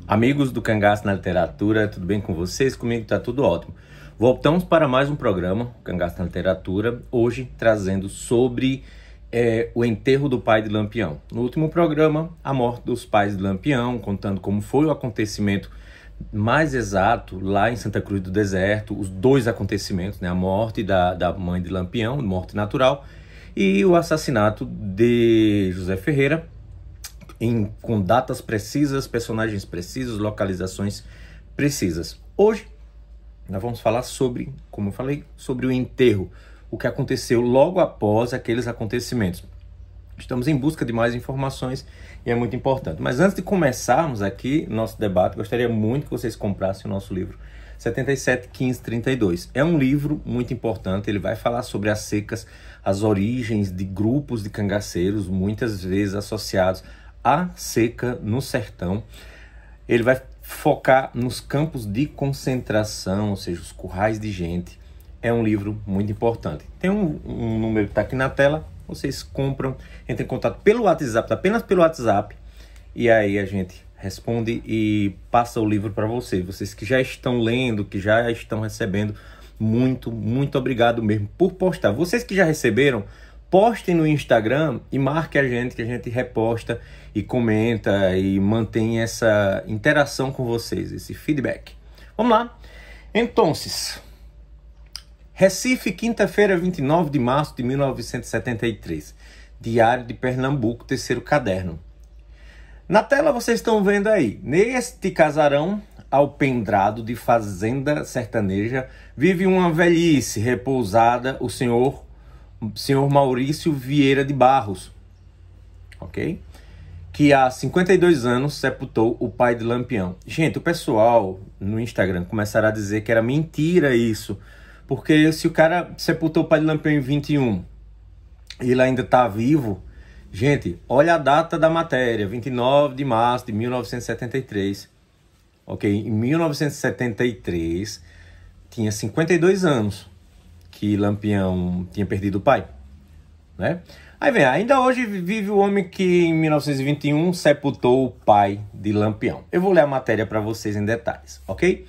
Amigos do Cangaço na Literatura, tudo bem com vocês? Comigo está tudo ótimo. Voltamos para mais um programa, Cangaço na Literatura, hoje trazendo sobre o enterro do pai de Lampião. No último programa, a morte dos pais de Lampião, contando como foi o acontecimento mais exato lá em Santa Cruz do Deserto, os dois acontecimentos, né? A morte da mãe de Lampião, morte natural, e o assassinato de José Ferreira, com datas precisas, personagens precisos, localizações precisas. Hoje, nós vamos falar sobre, como eu falei, sobre o enterro, o que aconteceu logo após aqueles acontecimentos. Estamos em busca de mais informações e é muito importante. Mas antes de começarmos aqui nosso debate, gostaria muito que vocês comprassem o nosso livro 771532. É um livro muito importante, ele vai falar sobre as secas, as origens de grupos de cangaceiros, muitas vezes associados à seca no sertão. Ele vai focar nos campos de concentração, ou seja, os currais de gente. É um livro muito importante. Tem um número que está aqui na tela, vocês compram, entrem em contato pelo WhatsApp, apenas pelo WhatsApp, e aí a gente responde e passa o livro para vocês. Vocês que já estão lendo, que já estão recebendo, muito obrigado mesmo por postar. Vocês que já receberam, postem no Instagram e marquem a gente, que a gente reposta e comenta e mantém essa interação com vocês, esse feedback. Vamos lá. Então, Recife, quinta-feira, 29 de março de 1973. Diário de Pernambuco, terceiro caderno. Na tela vocês estão vendo aí, neste casarão alpendrado de fazenda sertaneja, vive uma velhice repousada, o senhor Maurício Vieira de Barros, ok? Que há 52 anos sepultou o pai de Lampião. Gente, o pessoal no Instagram começará a dizer que era mentira isso, porque se o cara sepultou o pai de Lampião em 21 e ele ainda está vivo, gente, olha a data da matéria, 29 de março de 1973, ok? Em 1973 tinha 52 anos que Lampião tinha perdido o pai, né? Aí vem, ainda hoje vive o homem que em 1921 sepultou o pai de Lampião. Eu vou ler a matéria para vocês em detalhes, ok?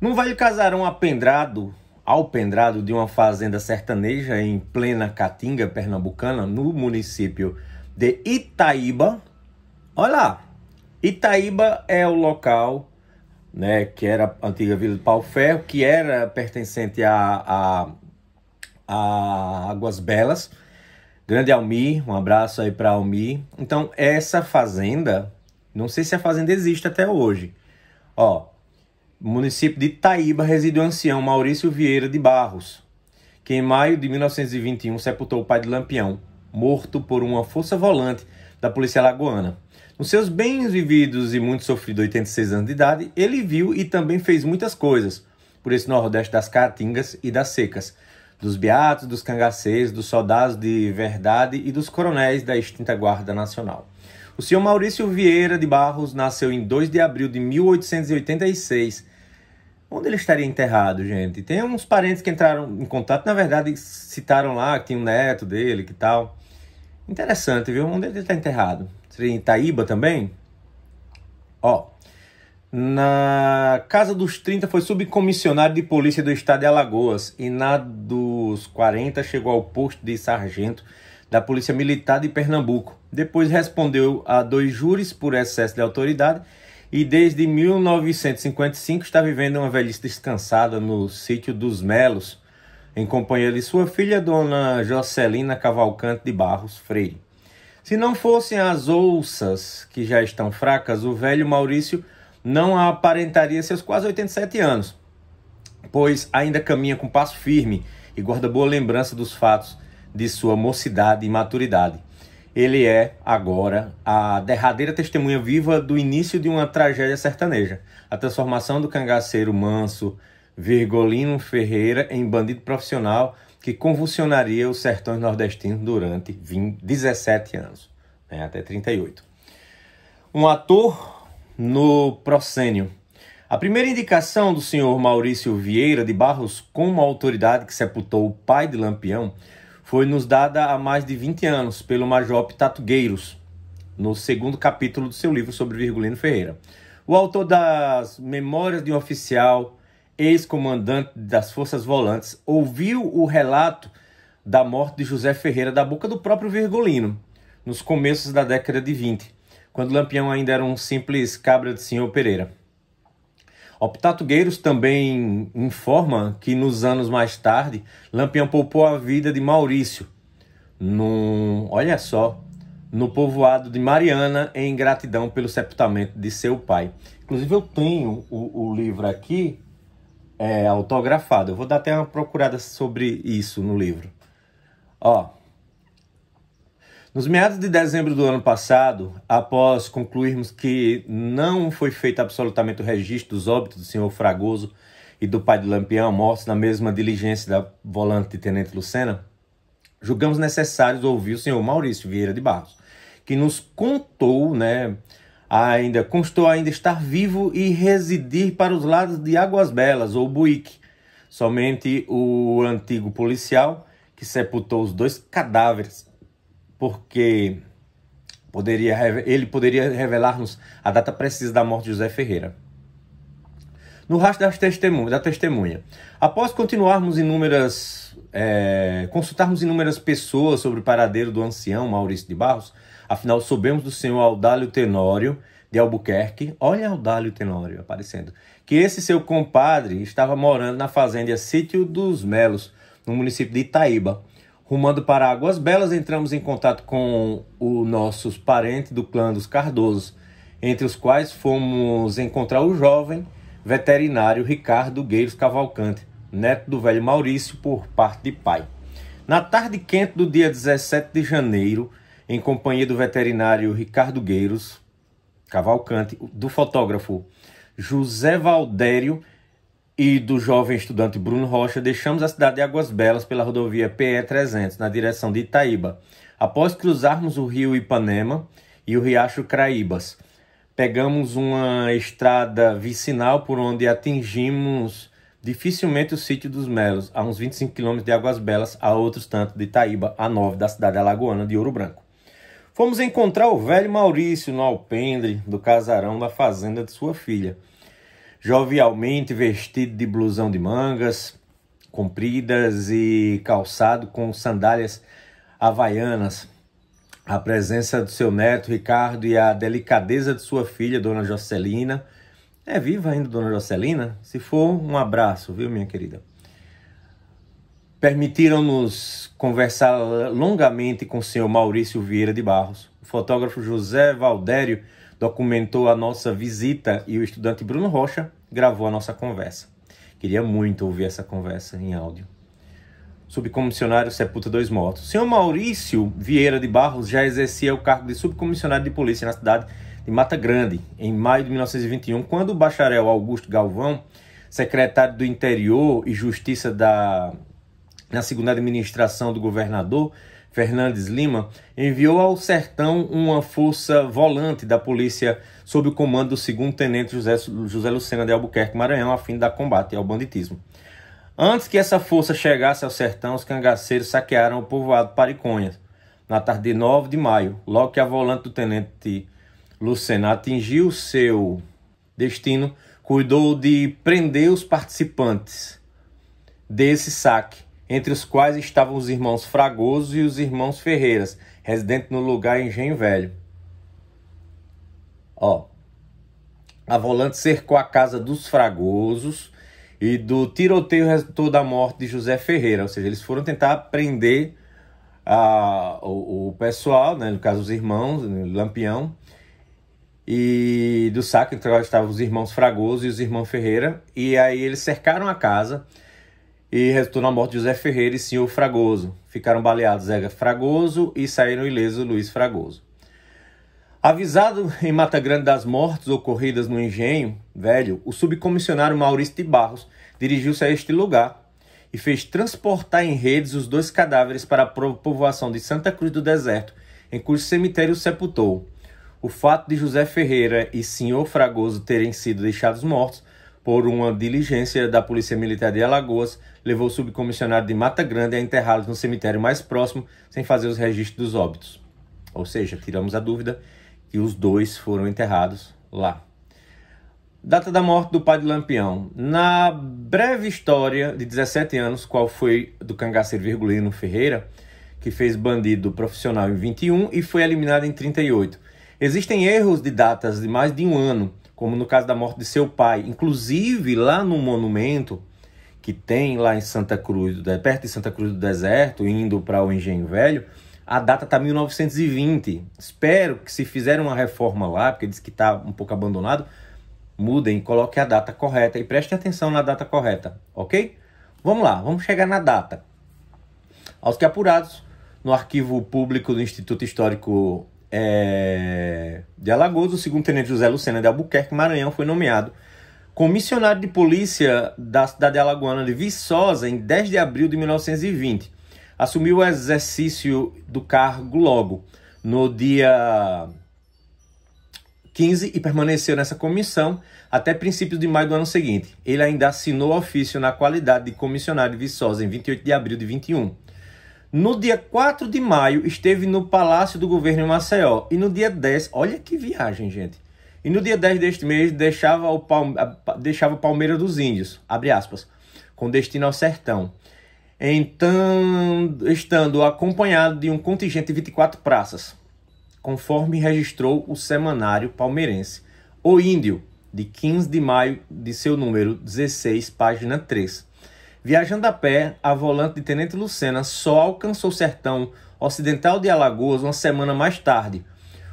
Num velho casarão alpendrado de uma fazenda sertaneja em plena Caatinga, pernambucana, no município de Itaíba. Olha lá, Itaíba é o local, né, que era a antiga Vila de Pau Ferro, que era pertencente a Águas Belas, Grande Almir, um abraço aí para Almir. Então, essa fazenda, não sei se a fazenda existe até hoje. Ó, município de Itaíba reside o ancião Maurício Vieira de Barros, que em maio de 1921 sepultou o pai de Lampião, morto por uma força volante da polícia alagoana. Nos seus bens vividos e muito sofrido 86 anos de idade, ele viu e também fez muitas coisas por esse nordeste das caatingas e das secas, dos beatos, dos cangaceiros, dos soldados de verdade e dos coronéis da extinta Guarda Nacional. O senhor Maurício Vieira de Barros nasceu em 2 de abril de 1886. Onde ele estaria enterrado, gente? Tem uns parentes que entraram em contato, na verdade citaram lá que tinha um neto dele, que tal. Interessante, viu? Onde ele está enterrado? Seria em Itaíba também? Ó, na Casa dos 30 foi subcomissionário de polícia do estado de Alagoas e na dos 40 chegou ao posto de sargento da Polícia Militar de Pernambuco. Depois respondeu a 2 júris por excesso de autoridade e desde 1955 está vivendo uma velhice descansada no sítio dos Melos, em companhia de sua filha, dona Jocelina Cavalcante de Barros Freire. Se não fossem as ouças que já estão fracas, o velho Maurício não aparentaria seus quase 87 anos, pois ainda caminha com passo firme e guarda boa lembrança dos fatos de sua mocidade e maturidade. Ele é, agora, a derradeira testemunha viva do início de uma tragédia sertaneja, a transformação do cangaceiro manso Virgolino Ferreira em bandido profissional que convulsionaria os sertões nordestinos durante 17 anos, né, até 38. Um ator no proscênio. A primeira indicação do senhor Maurício Vieira de Barros como autoridade que sepultou o pai de Lampião foi nos dada há mais de 20 anos pelo Major Tatugueiros, no segundo capítulo do seu livro sobre Virgulino Ferreira. O autor das Memórias de um Oficial, ex-comandante das Forças Volantes, ouviu o relato da morte de José Ferreira da boca do próprio Virgulino, nos começos da década de 20, quando Lampião ainda era um simples cabra de senhor Pereira. Optato Gueiros também informa que nos anos mais tarde, Lampião poupou a vida de Maurício, olha só, no povoado de Mariana, em gratidão pelo sepultamento de seu pai. Inclusive eu tenho o livro aqui, autografado. Eu vou dar até uma procurada sobre isso no livro. Ó, nos meados de dezembro do ano passado, após concluirmos que não foi feito absolutamente o registro dos óbitos do senhor Fragoso e do pai de Lampião, mortos na mesma diligência da volante de Tenente Lucena, julgamos necessários ouvir o senhor Maurício Vieira de Barros, que nos constou ainda estar vivo e residir para os lados de Águas Belas, ou Buíque. Somente o antigo policial que sepultou os 2 cadáveres, porque ele poderia revelar-nos a data precisa da morte de José Ferreira. No rastro da testemunha, após consultarmos inúmeras pessoas sobre o paradeiro do ancião Maurício de Barros, afinal soubemos do senhor Audálio Tenório de Albuquerque, olha Audálio Tenório aparecendo, que esse seu compadre estava morando na fazenda Sítio dos Melos, no município de Itaíba. Rumando para Águas Belas, entramos em contato com os nossos parentes do clã dos Cardoso, entre os quais fomos encontrar o jovem veterinário Ricardo Gueiros Cavalcante, neto do velho Maurício por parte de pai. Na tarde quente do dia 17 de janeiro, em companhia do veterinário Ricardo Gueiros Cavalcante, do fotógrafo José Valdério e do jovem estudante Bruno Rocha, deixamos a cidade de Águas Belas pela rodovia PE-300, na direção de Itaíba. Após cruzarmos o rio Ipanema e o riacho Craíbas, pegamos uma estrada vicinal por onde atingimos dificilmente o sítio dos Melos, a uns 25 km de Águas Belas, a outros tanto de Itaíba, a 9 da cidade alagoana de Ouro Branco. Fomos encontrar o velho Maurício no alpendre do casarão da fazenda de sua filha, jovialmente vestido de blusão de mangas compridas e calçado com sandálias havaianas. A presença do seu neto Ricardo e a delicadeza de sua filha, Dona Jocelina. É viva ainda, Dona Jocelina? Se for, um abraço, viu, minha querida? Permitiram-nos conversar longamente com o senhor Maurício Vieira de Barros. O fotógrafo José Valdério documentou a nossa visita e o estudante Bruno Rocha gravou a nossa conversa. Queria muito ouvir essa conversa em áudio. Subcomissionário sepulta 2 mortos. O senhor Maurício Vieira de Barros já exercia o cargo de subcomissionário de polícia na cidade de Mata Grande, em maio de 1921, quando o bacharel Augusto Galvão, secretário do Interior e Justiça na segunda administração do governador Fernandes Lima, enviou ao sertão uma força volante da polícia sob o comando do 2º tenente José Lucena de Albuquerque, Maranhão, a fim de dar combate ao banditismo. Antes que essa força chegasse ao sertão, os cangaceiros saquearam o povoado Pariconhas, na tarde de 9 de maio, logo que a volante do tenente Lucena atingiu seu destino, cuidou de prender os participantes desse saque, entre os quais estavam os irmãos Fragoso e os irmãos Ferreiras, residentes no lugar em Engenho Velho. A volante cercou a casa dos Fragosos e do tiroteio resultou da morte de José Ferreira, ou seja, eles foram tentar prender o pessoal, né, no caso os irmãos, Lampião, e do saque, então estavam os irmãos Fragoso e os irmãos Ferreira, e aí eles cercaram a casa e resultou na morte de José Ferreira e senhor Fragoso. Ficaram baleados Zé Fragoso e saíram ilesos Luiz Fragoso. Avisado em Mata Grande das mortes ocorridas no Engenho Velho, o subcomissionário Maurício de Barros dirigiu-se a este lugar e fez transportar em redes os 2 cadáveres para a povoação de Santa Cruz do Deserto, em cujo cemitério sepultou. O fato de José Ferreira e senhor Fragoso terem sido deixados mortos por uma diligência da Polícia Militar de Alagoas levou o subcomissionário de Mata Grande a enterrá-los no cemitério mais próximo, sem fazer os registros dos óbitos. Ou seja, tiramos a dúvida que os 2 foram enterrados lá. Data da morte do pai de Lampião. Na breve história de 17 anos, qual foi do cangaceiro Virgulino Ferreira, que fez bandido profissional em 21 e foi eliminado em 38. Existem erros de datas de mais de um ano, como no caso da morte de seu pai. Inclusive, lá no monumento que tem lá em Santa Cruz, perto de Santa Cruz do Deserto, indo para o Engenho Velho, a data está 1920. Espero que, se fizerem uma reforma lá, porque diz que está um pouco abandonado, mudem e coloquem a data correta e prestem atenção na data correta, ok? Vamos lá, vamos chegar na data. Aos que apurados, no arquivo público do Instituto Histórico de Alagoas, o segundo tenente José Lucena de Albuquerque, Maranhão, foi nomeado comissionário de polícia da cidade alagoana de Viçosa em 10 de abril de 1920. Assumiu o exercício do cargo logo no dia 15 e permaneceu nessa comissão até princípios de maio do ano seguinte. Ele ainda assinou ofício na qualidade de comissionário de Viçosa em 28 de abril de 21. No dia 4 de maio, esteve no Palácio do Governo em Maceió. E no dia 10, olha que viagem, gente. E no dia 10 deste mês, deixava Palmeira dos Índios, abre aspas, com destino ao sertão. Então, estando acompanhado de um contingente de 24 praças, conforme registrou o semanário palmeirense. O Índio, de 15 de maio, de seu número 16, página 3. Viajando a pé, a volante de Tenente Lucena só alcançou o sertão ocidental de Alagoas uma semana mais tarde.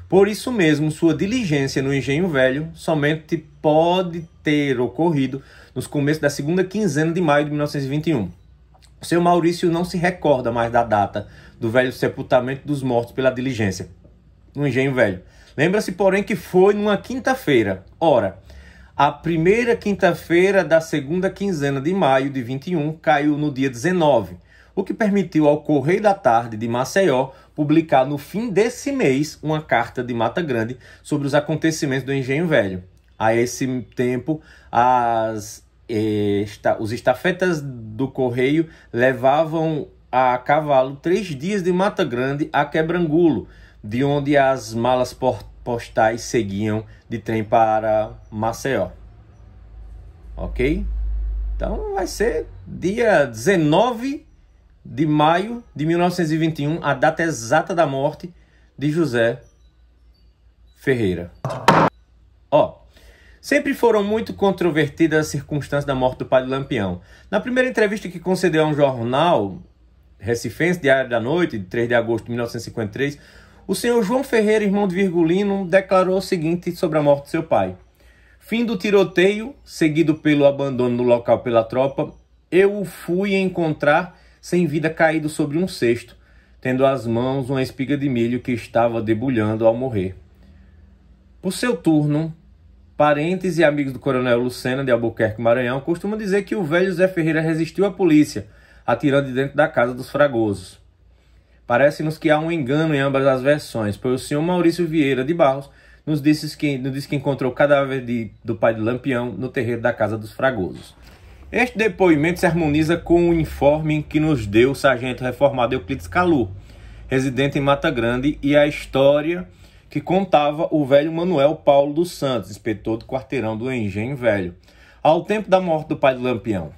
Por isso mesmo, sua diligência no Engenho Velho somente pode ter ocorrido nos começos da segunda quinzena de maio de 1921. O seu Maurício não se recorda mais da data do velho sepultamento dos mortos pela diligência no Engenho Velho. Lembra-se, porém, que foi numa quinta-feira. Ora, a primeira quinta-feira da segunda quinzena de maio de 21 caiu no dia 19, o que permitiu ao Correio da Tarde de Maceió publicar no fim desse mês uma carta de Mata Grande sobre os acontecimentos do Engenho Velho. A esse tempo, os estafetas do Correio levavam a cavalo 3 dias de Mata Grande a Quebrangulo, de onde as malas postais seguiam de trem para Maceió. Ok? Então vai ser dia 19 de maio de 1921, a data exata da morte de José Ferreira. Sempre foram muito controvertidas as circunstâncias da morte do pai de Lampião. Na primeira entrevista que concedeu a um jornal recifense, Diário da Noite, de 3 de agosto de 1953, o senhor João Ferreira, irmão de Virgulino, declarou o seguinte sobre a morte de seu pai. Fim do tiroteio, seguido pelo abandono do local pela tropa, eu o fui encontrar sem vida caído sobre um cesto, tendo às mãos uma espiga de milho que estava debulhando ao morrer. Por seu turno, parentes e amigos do coronel Lucena de Albuquerque, Maranhão, costumam dizer que o velho Zé Ferreira resistiu à polícia, atirando de dentro da casa dos Fragosos. Parece-nos que há um engano em ambas as versões, pois o senhor Maurício Vieira de Barros nos disse que encontrou o cadáver do pai de Lampião no terreiro da casa dos Fragosos. Este depoimento se harmoniza com o informe que nos deu o sargento reformado Euclides Calu, residente em Mata Grande, e a história que contava o velho Manuel Paulo dos Santos, inspetor do quarteirão do Engenho Velho, ao tempo da morte do pai de Lampião.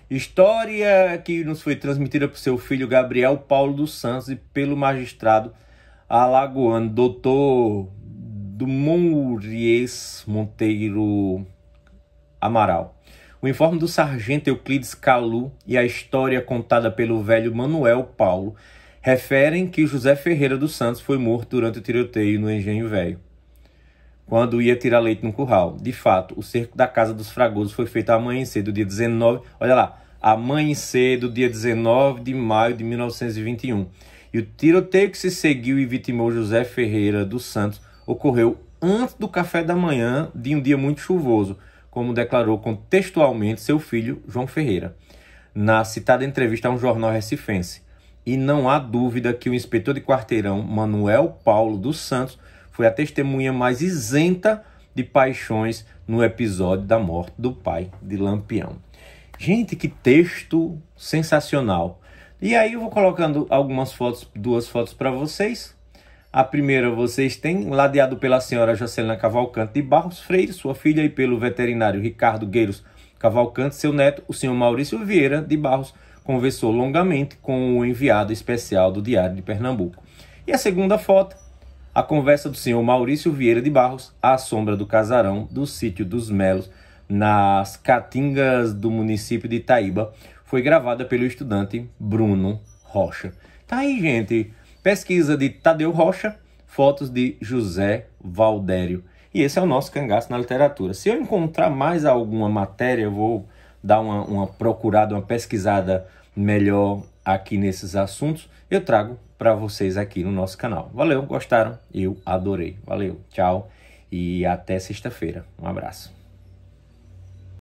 História que nos foi transmitida por seu filho Gabriel Paulo dos Santos e pelo magistrado alagoano Dr. Dumouries Monteiro Amaral. O informe do sargento Euclides Calu e a história contada pelo velho Manuel Paulo referem que José Ferreira dos Santos foi morto durante o tiroteio no Engenho Velho, quando ia tirar leite no curral. De fato, o cerco da casa dos Fragosos foi feito ao amanhecer do dia 19... Olha lá, amanhecer do dia 19 de maio de 1921. E o tiroteio que se seguiu e vitimou José Ferreira dos Santos ocorreu antes do café da manhã de um dia muito chuvoso, como declarou contextualmente seu filho, João Ferreira, na citada entrevista a um jornal recifense. E não há dúvida que o inspetor de quarteirão, Manuel Paulo dos Santos, foi a testemunha mais isenta de paixões no episódio da morte do pai de Lampião. Gente, que texto sensacional. E aí eu vou colocando algumas fotos, 2 fotos para vocês. A primeira vocês têm, ladeado pela senhora Jocelina Cavalcante de Barros Freire, sua filha, e pelo veterinário Ricardo Gueiros Cavalcante, seu neto, o senhor Maurício Vieira de Barros, conversou longamente com o enviado especial do Diário de Pernambuco. E a segunda foto, a conversa do senhor Maurício Vieira de Barros, à sombra do casarão do sítio dos Melos, nas Caatingas do município de Itaíba, foi gravada pelo estudante Bruno Rocha. Tá aí, gente. Pesquisa de Tadeu Rocha, fotos de José Valdério. E esse é o nosso Cangaço na Literatura. Se eu encontrar mais alguma matéria, eu vou dar uma procurada, uma pesquisada melhor aqui nesses assuntos. Eu trago para vocês aqui no nosso canal. Valeu, gostaram? Eu adorei. Valeu, tchau e até sexta-feira. Um abraço.